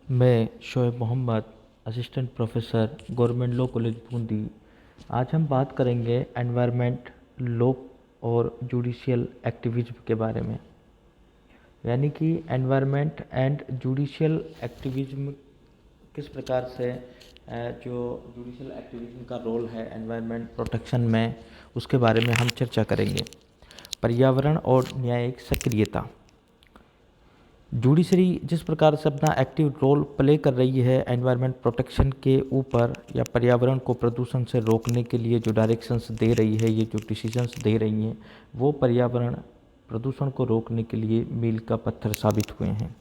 मैं Shoaib Mohammad, assistant professor, government law college Bundi. आज हम बात करेंगे एनवायरनमेंट लॉ और जुडिशियल एक्टिविज्म के बारे में। यानी कि एनवायरनमेंट एंड जुडिशियल एक्टिविज्म किस प्रकार से जो जुडिशियल एक्टिविज्म का रोल है एनवायरनमेंट प्रोटेक्शन में, उसके बारे में हम चर्चा करेंगे। पर्यावरण और न्यायिक सक्रियता। जुडिशरी जिस प्रकार से अपना एक्टिव रोल प्ले कर रही है एनवायरनमेंट प्रोटेक्शन के ऊपर या पर्यावरण को प्रदूषण से रोकने के लिए जो डायरेक्शंस दे रही है, ये जो डिसीजंस दे रही हैं, वो पर्यावरण प्रदूषण को रोकने के लिए मील का पत्थर साबित हुए हैं।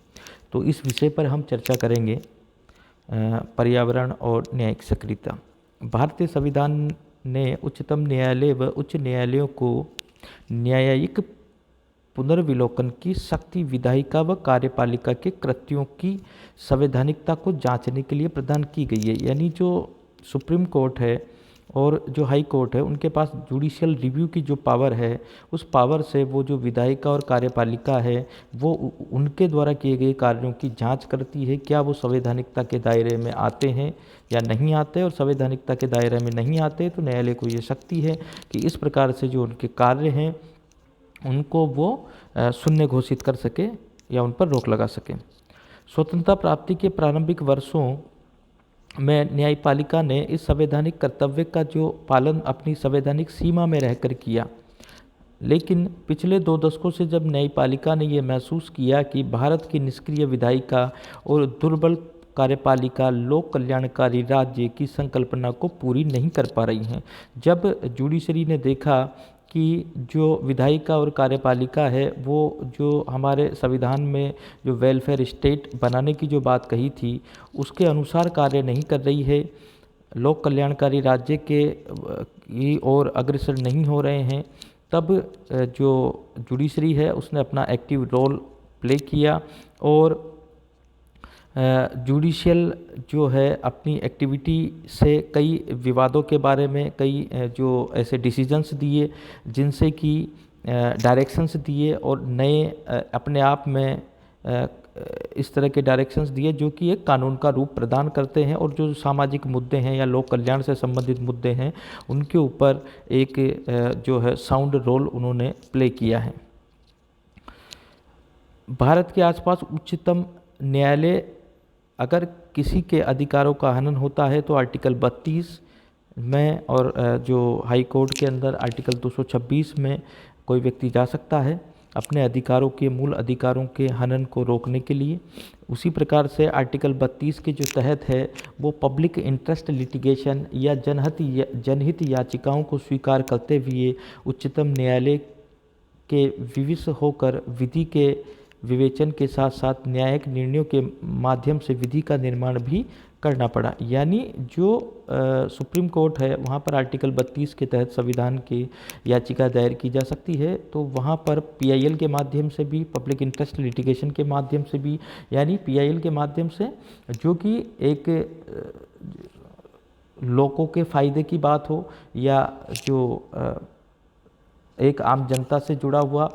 तो इस विषय पर हम चर्चा करेंगे, पर्यावरण और न्यायिक सक्रियता। भारतीय संविधान ने उच्चतम न्यायालय व उच्च न्यायालयों को न्यायिक पुनर्विलोकन की शक्ति विधायिका व कार्यपालिका के कृत्यों की संवैधानिकता को जांचने के लिए प्रदान की गई है। यानी जो सुप्रीम कोर्ट है और जो हाई कोर्ट है, उनके पास जुडिशियल रिव्यू की जो पावर है, उस पावर से वो जो विधायिका और कार्यपालिका है, वो उनके द्वारा किए गए कार्यों की जांच करती है, क्या वो संवैधानिकता के दायरे में आते हैं या नहीं आते। और संवैधानिकता के दायरे में नहीं आते तो न्यायालय को ये शक्ति है कि इस प्रकार से जो उनके कार्य हैं उनको वो शून्य घोषित कर सके या उन पर रोक लगा सके। स्वतंत्रता प्राप्ति के प्रारंभिक वर्षों में न्यायपालिका ने इस संवैधानिक कर्तव्य का जो पालन अपनी संवैधानिक सीमा में रहकर किया, लेकिन पिछले 2 दशकों से जब न्यायपालिका ने ये महसूस किया कि भारत की निष्क्रिय विधायिका और दुर्बल कार्यपालिका लोक कल्याणकारी राज्य की संकल्पना को पूरी नहीं कर पा रही हैं, जब जुडिशरी ने देखा कि जो विधायिका और कार्यपालिका है, वो जो हमारे संविधान में जो वेलफेयर स्टेट बनाने की जो बात कही थी, उसके अनुसार कार्य नहीं कर रही है, लोक कल्याणकारी राज्य के की ओर अग्रसर नहीं हो रहे हैं, तब जो जुडिशरी है उसने अपना एक्टिव रोल प्ले किया और जुडिशियल जो है अपनी एक्टिविटी से कई विवादों के बारे में, कई जो ऐसे डिसीजंस दिए जिनसे कि डायरेक्शंस दिए और नए अपने आप में इस तरह के डायरेक्शंस दिए जो कि एक कानून का रूप प्रदान करते हैं और जो सामाजिक मुद्दे हैं या लोक कल्याण से संबंधित मुद्दे हैं, उनके ऊपर एक जो है साउंड रोल उन्होंने प्ले किया है। भारत के आसपास उच्चतम न्यायालय अगर किसी के अधिकारों का हनन होता है तो आर्टिकल 32 में और जो हाई कोर्ट के अंदर आर्टिकल 226 में कोई व्यक्ति जा सकता है अपने अधिकारों के, मूल अधिकारों के हनन को रोकने के लिए। उसी प्रकार से आर्टिकल 32 के जो तहत है वो पब्लिक इंटरेस्ट लिटिगेशन या जनहित याचिकाओं को स्वीकार करते हुए उच्चतम न्यायालय के विवश होकर विधि के विवेचन के साथ साथ न्यायिक निर्णयों के माध्यम से विधि का निर्माण भी करना पड़ा। यानी जो सुप्रीम कोर्ट है वहाँ पर आर्टिकल 32 के तहत संविधान की याचिका दायर की जा सकती है, तो वहाँ पर पीआईएल के माध्यम से भी, पब्लिक इंटरेस्ट लिटिगेशन के माध्यम से भी, यानी पीआईएल के माध्यम से जो कि एक लोगों के फ़ायदे की बात हो या जो एक आम जनता से जुड़ा हुआ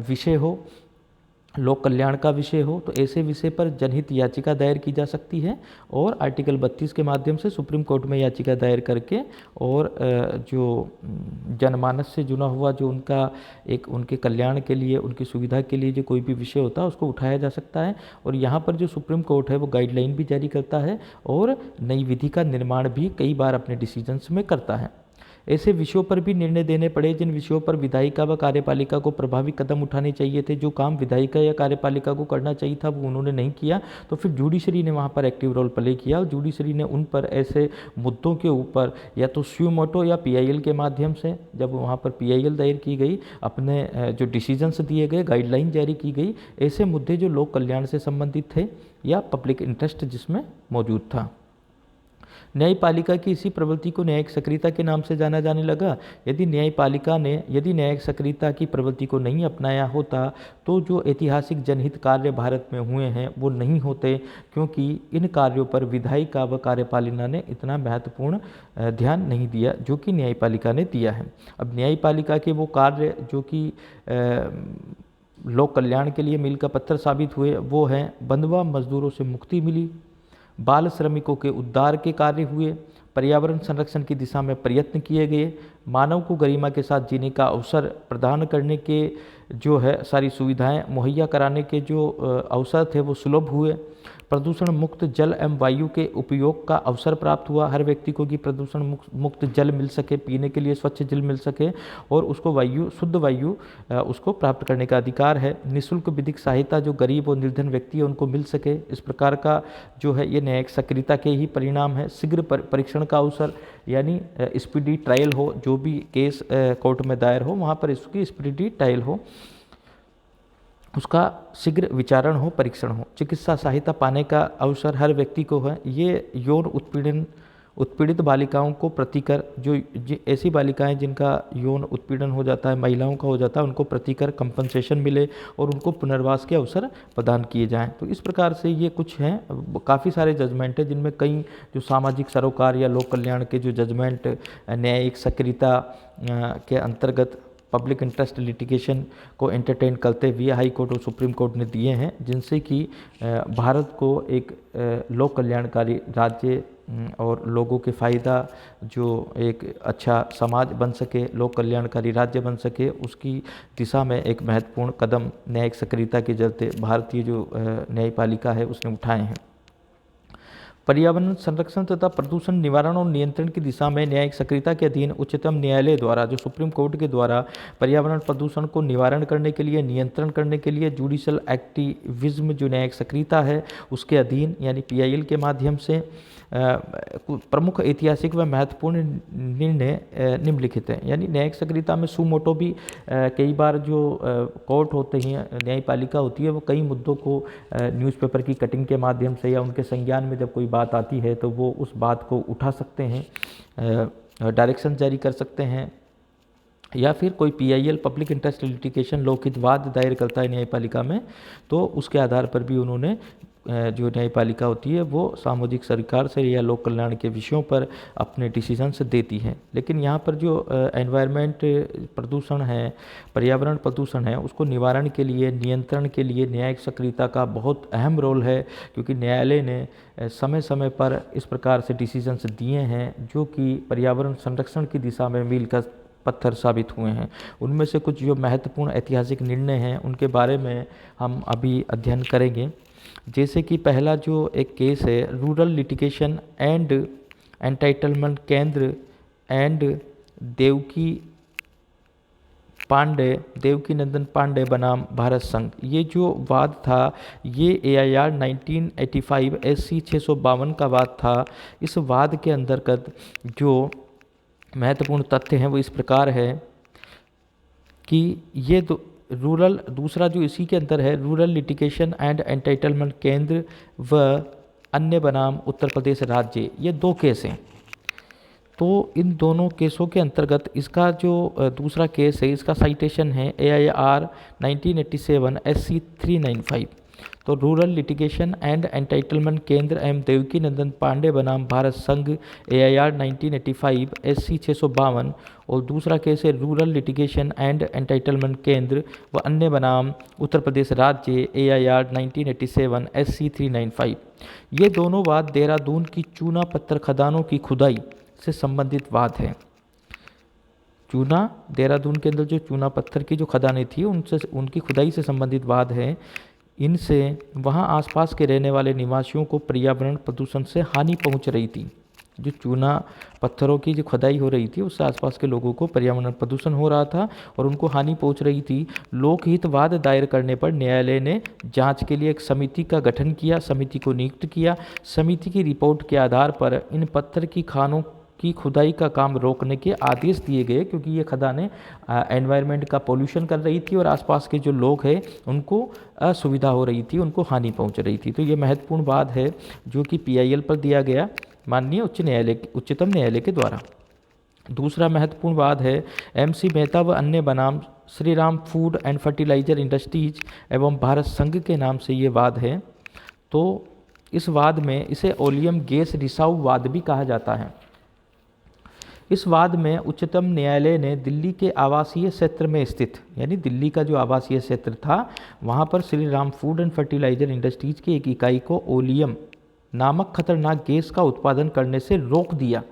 विषय हो, लोक कल्याण का विषय हो, तो ऐसे विषय पर जनहित याचिका दायर की जा सकती है और आर्टिकल 32 के माध्यम से सुप्रीम कोर्ट में याचिका दायर करके और जो जनमानस से जुड़ा हुआ जो उनका एक उनके कल्याण के लिए, उनकी सुविधा के लिए जो कोई भी विषय होता है उसको उठाया जा सकता है। और यहाँ पर जो सुप्रीम कोर्ट है वो गाइडलाइन भी जारी करता है और नई विधि का निर्माण भी कई बार अपने डिसीजंस में करता है। ऐसे विषयों पर भी निर्णय देने पड़े जिन विषयों पर विधायिका व कार्यपालिका को प्रभावी कदम उठाने चाहिए थे। जो काम विधायिका या कार्यपालिका को करना चाहिए था वो उन्होंने नहीं किया, तो फिर जुडिशरी ने वहाँ पर एक्टिव रोल प्ले किया और जुडिशरी ने उन पर ऐसे मुद्दों के ऊपर या तो स्यू मोटो या पीआईएल के माध्यम से, जब वहाँ पर पीआईएल दायर की गई, अपने जो डिसीजंस दिए गए, गाइडलाइन जारी की गई, ऐसे मुद्दे जो लोक कल्याण से संबंधित थे या पब्लिक इंटरेस्ट जिसमें मौजूद था। न्यायपालिका की इसी प्रवृत्ति को न्यायिक सक्रियता के नाम से जाना जाने लगा। यदि न्यायिक सक्रियता की प्रवृत्ति को नहीं अपनाया होता तो जो ऐतिहासिक जनहित कार्य भारत में हुए हैं वो नहीं होते, क्योंकि इन कार्यों पर विधायिका व कार्यपालिका ने इतना महत्वपूर्ण ध्यान नहीं दिया जो कि न्यायपालिका ने दिया है। अब न्यायपालिका के वो कार्य जो कि लोक कल्याण के लिए मील का पत्थर साबित हुए वो हैं बंधुआ मजदूरों से मुक्ति मिली, बाल श्रमिकों के उद्धार के कार्य हुए, पर्यावरण संरक्षण की दिशा में प्रयत्न किए गए, मानव को गरिमा के साथ जीने का अवसर प्रदान करने के जो है सारी सुविधाएं मुहैया कराने के जो अवसर थे वो सुलभ हुए, प्रदूषण मुक्त जल एवं वायु के उपयोग का अवसर प्राप्त हुआ। हर व्यक्ति को कि प्रदूषण मुक्त जल मिल सके, पीने के लिए स्वच्छ जल मिल सके और उसको वायु शुद्ध वायु उसको प्राप्त करने का अधिकार है। निःशुल्क विधिक सहायता जो गरीब और निर्धन व्यक्ति है उनको मिल सके, इस प्रकार का जो है ये न्यायिक सक्रियता के ही परिणाम है। शीघ्र परीक्षण का अवसर यानी स्पीडी ट्रायल हो, जो भी केस कोर्ट में दायर हो वहाँ पर इसकी स्पीडी ट्रायल हो, उसका शीघ्र विचारण हो, परीक्षण हो। चिकित्सा सहायता पाने का अवसर हर व्यक्ति को है। ये यौन उत्पीड़ित बालिकाओं को प्रतिकर जो ऐसी बालिकाएं जिनका यौन उत्पीड़न हो जाता है, महिलाओं का हो जाता है, उनको प्रतिकर कंपनसेशन मिले और उनको पुनर्वास के अवसर प्रदान किए जाएं। तो इस प्रकार से ये कुछ हैं, काफ़ी सारे जजमेंट हैं जिनमें कई जो सामाजिक सरोकार या लोक कल्याण के जो जजमेंट न्यायिक सक्रियता के अंतर्गत पब्लिक इंटरेस्ट लिटिगेशन को एंटरटेन करते हुए हाई कोर्ट और सुप्रीम कोर्ट ने दिए हैं, जिनसे कि भारत को एक लोक कल्याणकारी राज्य और लोगों के फ़ायदा जो एक अच्छा समाज बन सके, लोक कल्याणकारी राज्य बन सके, उसकी दिशा में एक महत्वपूर्ण कदम न्यायिक सक्रियता के चलते भारतीय जो न्यायपालिका है उसने उठाए हैं। पर्यावरण संरक्षण तथा प्रदूषण निवारण और नियंत्रण की दिशा में न्यायिक सक्रियता के अधीन उच्चतम न्यायालय द्वारा जो सुप्रीम कोर्ट के द्वारा पर्यावरण प्रदूषण को निवारण करने के लिए, नियंत्रण करने के लिए जुडिशल एक्टिविज्म जो न्यायिक सक्रियता है उसके अधीन यानी पीआईएल के माध्यम से प्रमुख ऐतिहासिक व महत्वपूर्ण निर्णय निम्नलिखित हैं। यानी न्यायिक सक्रियता में सुमोटो भी कई बार जो कोर्ट होते हैं, न्यायपालिका होती है, वो कई मुद्दों को न्यूज़पेपर की कटिंग के माध्यम से या उनके संज्ञान में जब कोई बात आती है तो वो उस बात को उठा सकते हैं, डायरेक्शन जारी कर सकते हैं, या फिर कोई पीआईएल पब्लिक इंटरेस्ट लिटिगेशन लोकहित वाद दायर करता है न्यायपालिका में, तो उसके आधार पर भी उन्होंने जो न्यायपालिका होती है वो सामाजिक सरकार से या लोक कल्याण के विषयों पर अपने डिसीजंस देती है। लेकिन यहाँ पर जो एनवायरनमेंट प्रदूषण है, पर्यावरण प्रदूषण है, उसको निवारण के लिए, नियंत्रण के लिए न्यायिक सक्रियता का बहुत अहम रोल है, क्योंकि न्यायालय ने समय समय पर इस प्रकार से डिसीजंस दिए हैं जो कि पर्यावरण संरक्षण की दिशा में मील का पत्थर साबित हुए हैं। उनमें से कुछ जो महत्वपूर्ण ऐतिहासिक निर्णय हैं उनके बारे में हम अभी अध्ययन करेंगे। जैसे कि पहला जो एक केस है रूरल लिटिगेशन एंड एंटाइटलमेंट केंद्र एंड देवकी नंदन पांडे बनाम भारत संघ, ये जो वाद था ये AIR 1985 SC 652 का वाद था। इस वाद के अंतर्गत जो महत्वपूर्ण तथ्य हैं वो इस प्रकार है कि ये दूसरा जो इसी के अंदर है रूरल लिटिगेशन एंड एंटाइटलमेंट केंद्र व अन्य बनाम उत्तर प्रदेश राज्य, ये दो केस हैं। तो इन दोनों केसों के अंतर्गत इसका जो दूसरा केस है इसका साइटेशन है AIR 1987 SC 395। तो रूरल लिटिगेशन एंड एंटाइटलमेंट केंद्र एवं देवकी नंदन पांडे बनाम भारत संघ AIR 1985 SC 652, और दूसरा केस है रूरल लिटिगेशन एंड एंटाइटलमेंट केंद्र व अन्य बनाम उत्तर प्रदेश राज्य AIR 1987 SC 395। ये दोनों वाद देहरादून की चूना पत्थर खदानों की खुदाई से संबंधित वाद हैं। देहरादून के अंदर जो चूना पत्थर की जो खदानें थी उनकी खुदाई से संबंधित वाद है। इनसे वहाँ आसपास के रहने वाले निवासियों को पर्यावरण प्रदूषण से हानि पहुँच रही थी। जो चूना पत्थरों की जो खुदाई हो रही थी उससे आसपास के लोगों को पर्यावरण प्रदूषण हो रहा था और उनको हानि पहुंच रही थी। लोकहित वाद दायर करने पर न्यायालय ने जांच के लिए एक समिति का गठन किया, समिति को नियुक्त किया। समिति की रिपोर्ट के आधार पर इन पत्थर की खानों की खुदाई का काम रोकने के आदेश दिए गए, क्योंकि ये खदानें एनवायरनमेंट का पोल्यूशन कर रही थी और आसपास के जो लोग हैं उनको असुविधा हो रही थी, उनको हानि पहुंच रही थी। तो ये महत्वपूर्ण बात है जो कि PIL पर दिया गया माननीय उच्चतम न्यायालय के द्वारा। दूसरा महत्वपूर्ण वाद है MC मेहता व अन्य बनाम Shri Ram food and fertiliser industries एवं भारत संघ के नाम से ये वाद है। तो इस वाद में इसे ओलियम गैस रिसाव वाद भी कहा जाता है। इस वाद में उच्चतम न्यायालय ने दिल्ली के आवासीय क्षेत्र में स्थित, यानी दिल्ली का जो आवासीय क्षेत्र था वहाँ पर Shri Ram food and fertiliser industries की एक इकाई को ओलियम नामक खतरनाक गैस का उत्पादन करने से रोक दिया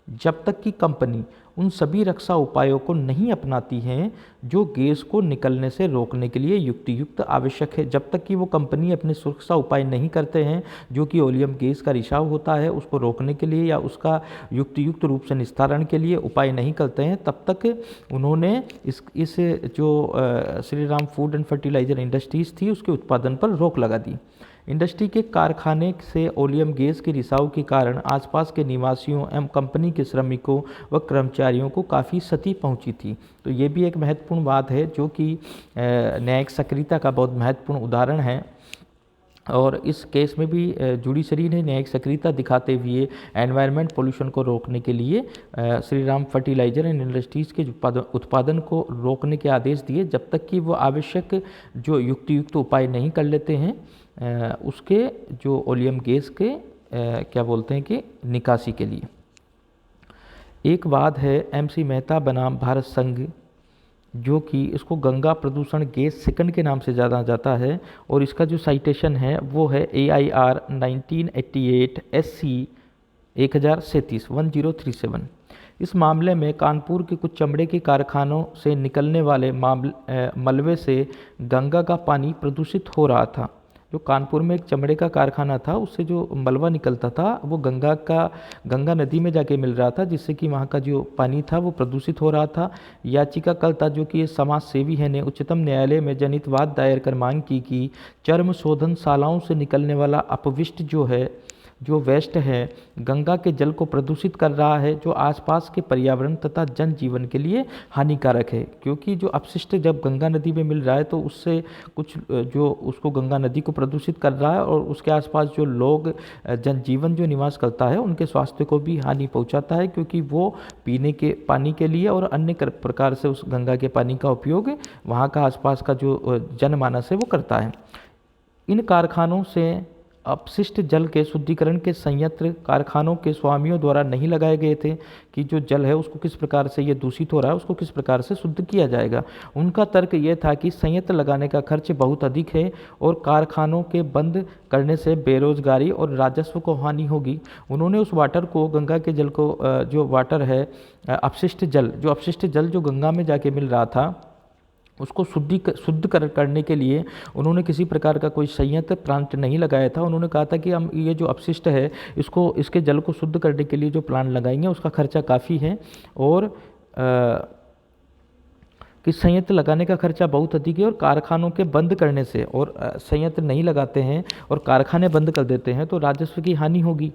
जब तक कि कंपनी उन सभी रक्षा उपायों को नहीं अपनाती है जो गैस को निकलने से रोकने के लिए युक्त आवश्यक है। जब तक कि वो कंपनी अपने सुरक्षा उपाय नहीं करते हैं जो कि ओलियम गैस का रिसाव होता है उसको रोकने के लिए या उसका युक्त रूप से निस्तारण के लिए उपाय नहीं करते हैं, तब तक उन्होंने इस जो Shri Ram food and fertiliser industries थी उसके उत्पादन पर रोक लगा दी। इंडस्ट्री के कारखाने से ओलियम गैस के रिसाव के कारण आसपास के निवासियों एवं कंपनी के श्रमिकों व कर्मचारियों को काफ़ी क्षति पहुंची थी। तो ये भी एक महत्वपूर्ण बात है जो कि न्यायिक सक्रियता का बहुत महत्वपूर्ण उदाहरण है। और इस केस में भी जुडिशरी ने न्यायिक सक्रियता दिखाते हुए एनवायरनमेंट पोल्यूशन को रोकने के लिए Shri Ram fertiliser and industries के उत्पादन को रोकने के आदेश दिए जब तक कि वो आवश्यक जो युक्त उपाय नहीं कर लेते हैं उसके जो ओलियम गैस के क्या बोलते हैं कि निकासी के लिए। एक वाद है एमसी मेहता बनाम भारत संघ, जो कि इसको गंगा प्रदूषण गैस सेकंड के नाम से जाना जाता है और इसका जो साइटेशन है वो है AIR 1988 SC 1037। इस मामले में कानपुर के कुछ चमड़े के कारखानों से निकलने वाले मलबे से गंगा का पानी प्रदूषित हो रहा था। जो कानपुर में एक चमड़े का कारखाना था उससे जो मलबा निकलता था वो गंगा नदी में जाके मिल रहा था, जिससे कि वहाँ का जो पानी था वो प्रदूषित हो रहा था। याचिकाकर्ता जो कि समाज सेवी है ने उच्चतम न्यायालय में जनहित वाद दायर कर मांग की कि चर्म शोधनशालाओं से निकलने वाला अपविष्ट जो वेस्ट है गंगा के जल को प्रदूषित कर रहा है, जो आसपास के पर्यावरण तथा जनजीवन के लिए हानिकारक है। क्योंकि जो अपशिष्ट जब गंगा नदी में मिल रहा है तो उससे कुछ जो उसको गंगा नदी को प्रदूषित कर रहा है और उसके आसपास जो लोग जनजीवन जो निवास करता है उनके स्वास्थ्य को भी हानि पहुंचाता है, क्योंकि वो पीने के पानी के लिए और अन्य प्रकार से उस गंगा के पानी का उपयोग वहाँ का आसपास का जो जनमानस है वो करता है। इन कारखानों से अपशिष्ट जल के शुद्धिकरण के संयंत्र कारखानों के स्वामियों द्वारा नहीं लगाए गए थे कि जो जल है उसको किस प्रकार से ये दूषित हो रहा है उसको किस प्रकार से शुद्ध किया जाएगा। उनका तर्क ये था कि संयंत्र लगाने का खर्च बहुत अधिक है और कारखानों के बंद करने से बेरोजगारी और राजस्व को हानि होगी। उन्होंने उस वाटर को गंगा के जल को जो वाटर है अपशिष्ट जल जो गंगा में जाके मिल रहा था उसको शुद्ध करने के लिए उन्होंने किसी प्रकार का कोई संयंत्र प्लांट नहीं लगाया था। उन्होंने कहा था कि हम ये जो अपशिष्ट है इसके जल को शुद्ध करने के लिए जो प्लांट लगाएंगे उसका खर्चा काफ़ी है और कि संयंत्र लगाने का खर्चा बहुत अधिक है और कारखानों के बंद करने से और संयंत्र नहीं लगाते हैं और कारखाने बंद कर देते हैं तो राजस्व की हानि होगी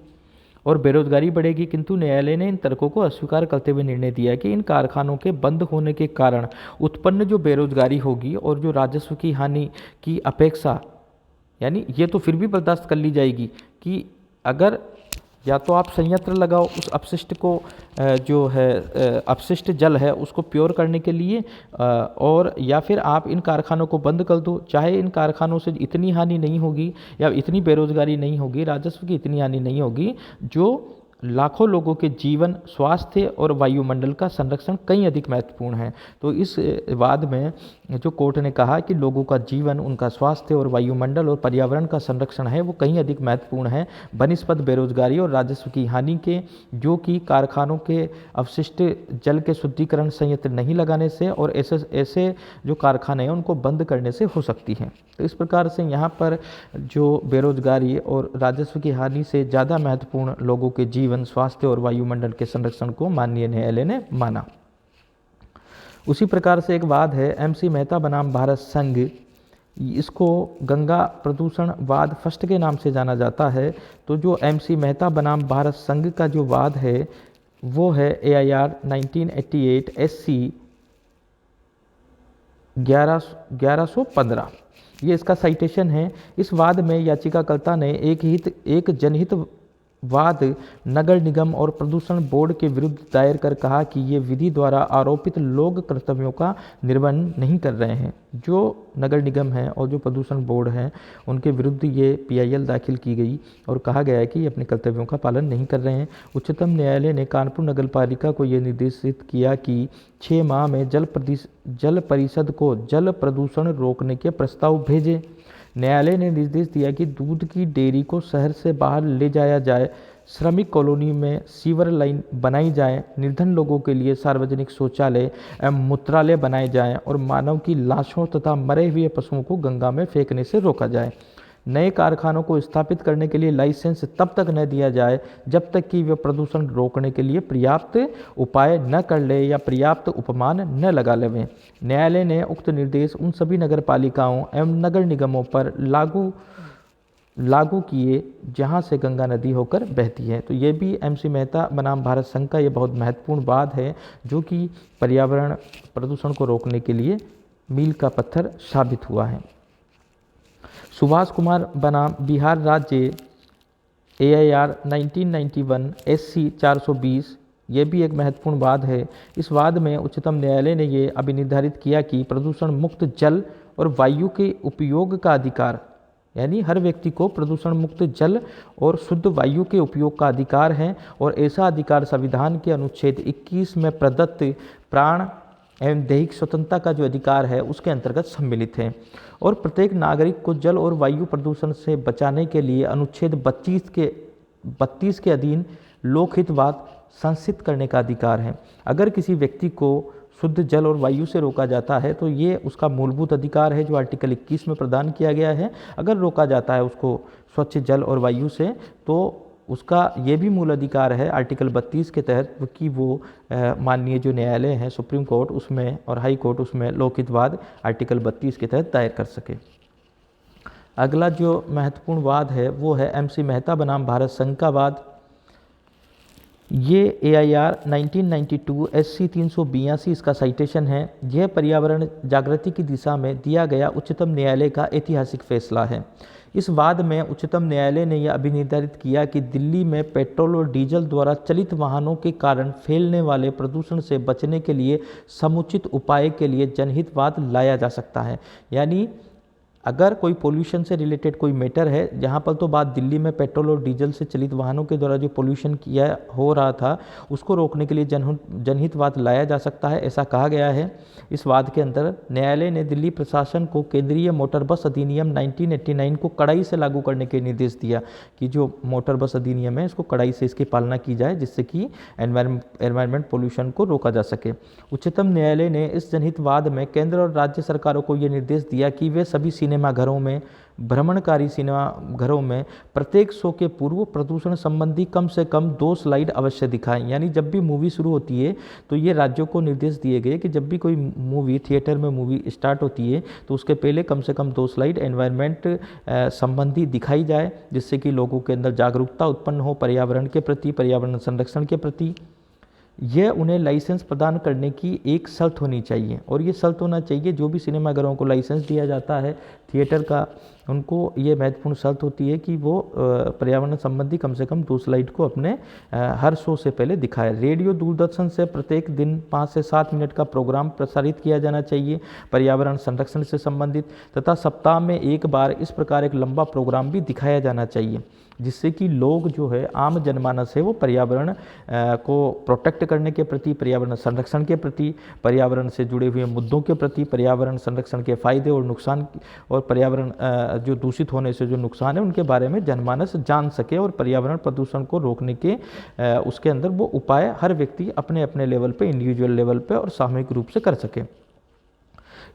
और बेरोजगारी बढ़ेगी। किंतु न्यायालय ने इन तर्कों को अस्वीकार करते हुए निर्णय दिया कि इन कारखानों के बंद होने के कारण उत्पन्न जो बेरोजगारी होगी और जो राजस्व की हानि की अपेक्षा, यानी ये तो फिर भी बर्दाश्त कर ली जाएगी कि अगर या तो आप संयंत्र लगाओ उस अपशिष्ट को जो है अपशिष्ट जल है उसको प्योर करने के लिए और या फिर आप इन कारखानों को बंद कर दो। चाहे इन कारखानों से इतनी हानि नहीं होगी या इतनी बेरोजगारी नहीं होगी, राजस्व की इतनी हानि नहीं होगी, जो लाखों लोगों के जीवन, स्वास्थ्य और वायुमंडल का संरक्षण कहीं अधिक महत्वपूर्ण है। तो इस वाद में जो कोर्ट ने कहा कि लोगों का जीवन, उनका स्वास्थ्य और वायुमंडल और पर्यावरण का संरक्षण है वो कहीं अधिक महत्वपूर्ण है बनिस्पत बेरोजगारी और राजस्व की हानि के, जो कि कारखानों के अपशिष्ट जल के शुद्धिकरण संयंत्र नहीं लगाने से और ऐसे जो कारखाने हैं उनको बंद करने से हो सकती है। तो इस प्रकार से यहाँ पर जो बेरोजगारी और राजस्व की हानि से ज़्यादा महत्वपूर्ण लोगों के जीवन, स्वास्थ्य और वायुमंडल के संरक्षण को माननीय न्यायालय ने माना। उसी प्रकार से एक वाद है एमसी मेहता बनाम भारत संघ, इसको गंगा प्रदूषण वाद फर्स्ट के नाम से जाना जाता है। तो जो एमसी मेहता बनाम भारत संघ का जो वाद है वो है AIR 1988 SC 1115, ये इसका साइटेशन है। इस वाद में याचिकाकर्ता ने एक जनहित वाद नगर निगम और प्रदूषण बोर्ड के विरुद्ध दायर कर कहा कि ये विधि द्वारा आरोपित लोग कर्तव्यों का निर्वहन नहीं कर रहे हैं। जो नगर निगम है और जो प्रदूषण बोर्ड है उनके विरुद्ध ये PIL दाखिल की गई और कहा गया है कि ये अपने कर्तव्यों का पालन नहीं कर रहे हैं। उच्चतम न्यायालय ने कानपुर नगर पालिका को ये निर्देशित किया कि 6 माह में जल परिषद को जल प्रदूषण रोकने के प्रस्ताव भेजे। न्यायालय ने निर्देश दिया कि दूध की डेयरी को शहर से बाहर ले जाया जाए, श्रमिक कॉलोनी में सीवर लाइन बनाई जाए, निर्धन लोगों के लिए सार्वजनिक शौचालय एवं मूत्रालय बनाए जाएं और मानव की लाशों तथा मरे हुए पशुओं को गंगा में फेंकने से रोका जाए। नए कारखानों को स्थापित करने के लिए लाइसेंस तब तक न दिया जाए जब तक कि वे प्रदूषण रोकने के लिए पर्याप्त उपाय न कर ले या पर्याप्त उपमान न लगा लेवें। न्यायालय ने उक्त निर्देश उन सभी नगर पालिकाओं एवं नगर निगमों पर लागू किए जहां से गंगा नदी होकर बहती है। तो ये भी MC मेहता बनाम भारत संघ का ये बहुत महत्वपूर्ण बात है जो कि पर्यावरण प्रदूषण को रोकने के लिए मील का पत्थर साबित हुआ है। सुभाष कुमार बनाम बिहार राज्य AIR 1991 SC 420, ये भी एक महत्वपूर्ण वाद है। इस वाद में उच्चतम न्यायालय ने ये अभिनिर्धारित किया कि प्रदूषण मुक्त जल और वायु के उपयोग का अधिकार, यानी हर व्यक्ति को प्रदूषण मुक्त जल और शुद्ध वायु के उपयोग का अधिकार है और ऐसा अधिकार संविधान के अनुच्छेद 21 में प्रदत्त प्राण एवं दैहिक स्वतंत्रता का जो अधिकार है उसके अंतर्गत सम्मिलित है। और प्रत्येक नागरिक को जल और वायु प्रदूषण से बचाने के लिए अनुच्छेद 32 के अधीन लोकहितवाद संसित करने का अधिकार है। अगर किसी व्यक्ति को शुद्ध जल और वायु से रोका जाता है तो ये उसका मूलभूत अधिकार है जो आर्टिकल 21 में प्रदान किया गया है। अगर रोका जाता है उसको स्वच्छ जल और वायु से तो उसका ये भी मूल अधिकार है आर्टिकल 32 के तहत कि वो माननीय जो न्यायालय है सुप्रीम कोर्ट उसमें और हाई कोर्ट उसमें लोकहितवाद आर्टिकल 32 के तहत दायर कर सके। अगला जो महत्वपूर्ण वाद है वो है MC मेहता बनाम भारत संघ का वाद। ये AIR 1992 SC 382 इसका साइटेशन है। यह पर्यावरण जागृति की दिशा में दिया गया उच्चतम न्यायालय का ऐतिहासिक फैसला है। इस वाद में उच्चतम न्यायालय ने यह अभिनिर्धारित किया कि दिल्ली में पेट्रोल और डीजल द्वारा चलित वाहनों के कारण फैलने वाले प्रदूषण से बचने के लिए समुचित उपाय के लिए जनहितवाद लाया जा सकता है। यानी अगर कोई पोल्यूशन से रिलेटेड कोई मैटर है, जहाँ पर तो बात दिल्ली में पेट्रोल और डीजल से चलित वाहनों के द्वारा जो पोल्यूशन किया हो रहा था उसको रोकने के लिए जनहितवाद लाया जा सकता है, ऐसा कहा गया है। इस वाद के अंदर न्यायालय ने दिल्ली प्रशासन को केंद्रीय मोटर बस अधिनियम 1989 को कड़ाई से लागू करने के निर्देश दिया कि जो मोटर बस अधिनियम है इसको कड़ाई से इसकी पालना की जाए जिससे कि एनवायरनमेंट पोल्यूशन को रोका जा सके। उच्चतम न्यायालय ने इस जनहितवाद में केंद्र और राज्य सरकारों को ये निर्देश दिया कि वे सभी सिनेमा घरों में, भ्रमणकारी सिनेमा घरों में प्रत्येक शो के पूर्व प्रदूषण संबंधी कम से कम 2 स्लाइड अवश्य दिखाएं। यानी जब भी मूवी शुरू होती है तो ये राज्यों को निर्देश दिए गए कि जब भी कोई मूवी थिएटर में मूवी स्टार्ट होती है तो उसके पहले कम से कम 2 स्लाइड एनवायरनमेंट संबंधी दिखाई जाए जिससे कि लोगों के अंदर जागरूकता उत्पन्न हो पर्यावरण के प्रति, पर्यावरण संरक्षण के प्रति। यह उन्हें लाइसेंस प्रदान करने की एक शर्त होनी चाहिए और ये शर्त होना चाहिए जो भी सिनेमाघरों को लाइसेंस दिया जाता है थिएटर का, उनको ये महत्वपूर्ण शर्त होती है कि वो पर्यावरण संबंधी कम से कम 2 स्लाइड को अपने हर शो से पहले दिखाए। रेडियो दूरदर्शन से प्रत्येक दिन 5 से 7 मिनट का प्रोग्राम प्रसारित किया जाना चाहिए पर्यावरण संरक्षण से संबंधित, तथा सप्ताह में एक बार इस प्रकार एक लंबा प्रोग्राम भी दिखाया जाना चाहिए जिससे कि लोग जो है आम जनमानस है वो पर्यावरण को प्रोटेक्ट करने के प्रति, पर्यावरण संरक्षण के प्रति, पर्यावरण से जुड़े हुए मुद्दों के प्रति, पर्यावरण संरक्षण के फायदे और नुकसान और पर्यावरण जो दूषित होने से जो नुकसान है उनके बारे में जनमानस जान सके और पर्यावरण प्रदूषण को रोकने के उसके अंदर वो उपाय हर व्यक्ति अपने अपने लेवल पे, इंडिविजुअल लेवल पे और सामूहिक रूप से कर सके।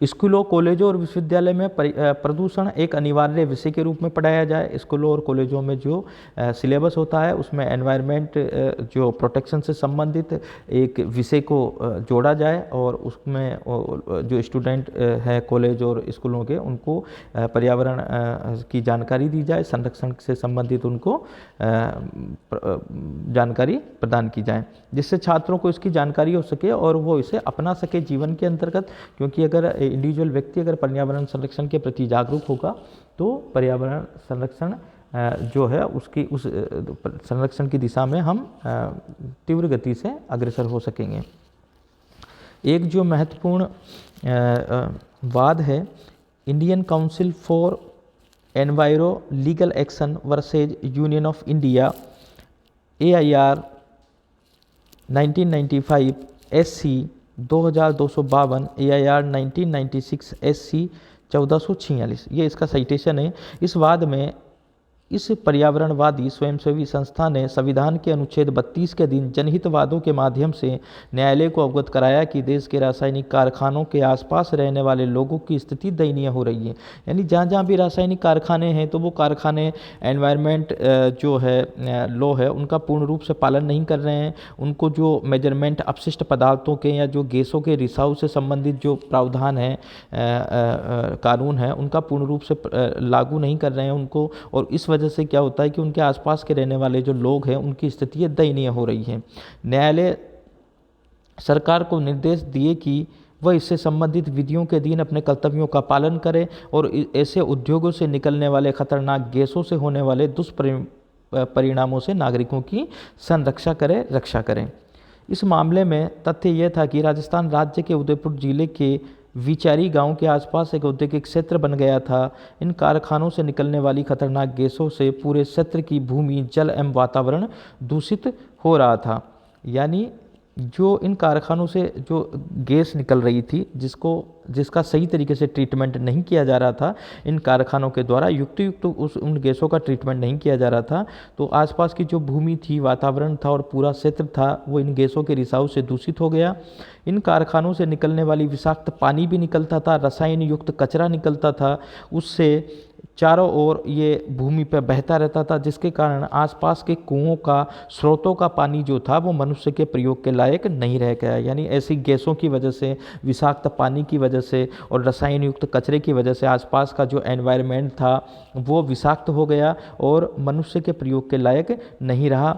स्कूलों, कॉलेजों और विश्वविद्यालय में प्रदूषण एक अनिवार्य विषय के रूप में पढ़ाया जाए। स्कूलों और कॉलेजों में जो सिलेबस होता है उसमें एनवायरनमेंट जो प्रोटेक्शन से संबंधित एक विषय को जोड़ा जाए और उसमें जो स्टूडेंट हैं कॉलेज और स्कूलों के उनको पर्यावरण की जानकारी दी जाए, संरक्षण से संबंधित उनको जानकारी प्रदान की जाए जिससे छात्रों को इसकी जानकारी हो सके और वो इसे अपना सके जीवन के अंतर्गत। क्योंकि अगर इंडिविजुअल व्यक्ति अगर पर्यावरण संरक्षण के प्रति जागरूक होगा तो पर्यावरण संरक्षण जो है उसकी उस संरक्षण की दिशा में हम तीव्र गति से अग्रसर हो सकेंगे। एक जो महत्वपूर्ण वाद है, Indian council for enviro legal action versus union of India AIR 1995 SC 2252 AIR 1996 SC 1446, ये इसका साइटेशन है। इस वाद में इस पर्यावरणवादी स्वयंसेवी संस्था ने संविधान के अनुच्छेद 32 के अधीन जनहितवादों के माध्यम से न्यायालय को अवगत कराया कि देश के रासायनिक कारखानों के आसपास रहने वाले लोगों की स्थिति दयनीय हो रही है। यानी जहाँ जहाँ भी रासायनिक कारखाने हैं तो वो कारखाने एनवायरनमेंट जो है लॉ है उनका पूर्ण रूप से पालन नहीं कर रहे हैं। उनको जो मेजरमेंट अपशिष्ट पदार्थों के या जो गैसों के रिसाव से संबंधित जो प्रावधान है कानून है उनका पूर्ण रूप से लागू नहीं कर रहे हैं उनको, और इस वजह से क्या होता है कि उनके आसपास के रहने वाले जो लोग हैं उनकी स्थिति दयनीय हो रही है। न्यायालय सरकार को निर्देश दिए कि वह इससे संबंधित विधियों के अधीन अपने कर्तव्यों का पालन करे और ऐसे उद्योगों से निकलने वाले खतरनाक गैसों से होने वाले दुष्परिणामों से नागरिकों की रक्षा करें। इस मामले में तथ्य यह था कि राजस्थान राज्य के उदयपुर जिले के विचारी गांव के आसपास एक औद्योगिक क्षेत्र बन गया था। इन कारखानों से निकलने वाली खतरनाक गैसों से पूरे क्षेत्र की भूमि, जल एवं वातावरण दूषित हो रहा था। यानी जो इन कारखानों से जो गैस निकल रही थी जिसका सही तरीके से ट्रीटमेंट नहीं किया जा रहा था, इन कारखानों के द्वारा युक्त उन गैसों का ट्रीटमेंट नहीं किया जा रहा था, तो आसपास की जो भूमि थी, वातावरण था और पूरा क्षेत्र था वो इन गैसों के रिसाव से दूषित हो गया। इन कारखानों से निकलने वाली विषाक्त पानी भी निकलता था, रसायन युक्त कचरा निकलता था, उससे चारों ओर ये भूमि पर बहता रहता था, जिसके कारण आसपास के कुओं का, स्रोतों का पानी जो था वो मनुष्य के प्रयोग के लायक नहीं रह गया। यानी ऐसी गैसों की वजह से, विषाक्त पानी की वजह से और रसायन युक्त कचरे की वजह से आसपास का जो एनवायरनमेंट था वो विषाक्त हो गया और मनुष्य के प्रयोग के लायक नहीं रहा।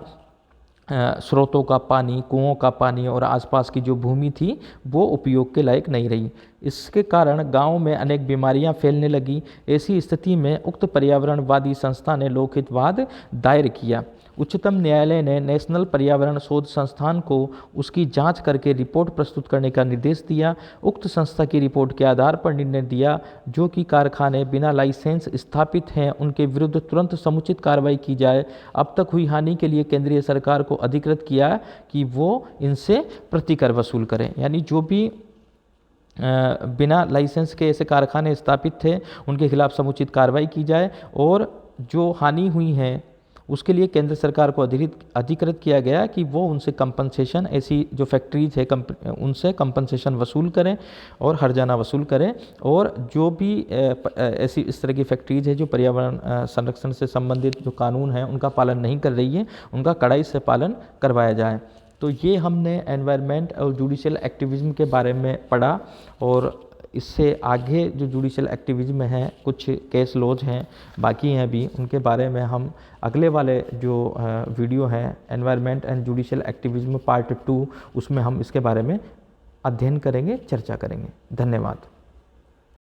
स्रोतों का पानी, कुओं का पानी और आसपास की जो भूमि थी वो उपयोग के लायक नहीं रही। इसके कारण गांव में अनेक बीमारियां फैलने लगी। ऐसी स्थिति में उक्त पर्यावरणवादी संस्था ने लोकहितवाद दायर किया। उच्चतम न्यायालय ने नेशनल पर्यावरण शोध संस्थान को उसकी जांच करके रिपोर्ट प्रस्तुत करने का निर्देश दिया। उक्त संस्था की रिपोर्ट के आधार पर निर्णय दिया जो कि कारखाने बिना लाइसेंस स्थापित हैं उनके विरुद्ध तुरंत समुचित कार्रवाई की जाए। अब तक हुई हानि के लिए केंद्रीय सरकार को अधिकृत किया कि वो इनसे प्रतिकर वसूल करें। यानी जो भी बिना लाइसेंस के ऐसे कारखाने स्थापित थे उनके खिलाफ समुचित कार्रवाई की जाए और जो हानि हुई है उसके लिए केंद्र सरकार को अधिकृत किया गया कि वो उनसे कंपनसेशन, ऐसी जो फैक्ट्रीज है उनसे कंपनसेशन वसूल करें और हर्जाना वसूल करें, और जो भी ऐसी इस तरह की फैक्ट्रीज है जो पर्यावरण संरक्षण से संबंधित जो कानून है उनका पालन नहीं कर रही है उनका कड़ाई से पालन करवाया जाए। तो ये हमने एनवायरनमेंट और जुडिशियल एक्टिविज्म के बारे में पढ़ा, और इससे आगे जो जुडिशियल एक्टिविज्म है कुछ केस लॉज हैं बाकी हैं अभी, उनके बारे में हम अगले वाले जो वीडियो हैं environment and judicial activism part 2 उसमें हम इसके बारे में अध्ययन करेंगे, चर्चा करेंगे। धन्यवाद।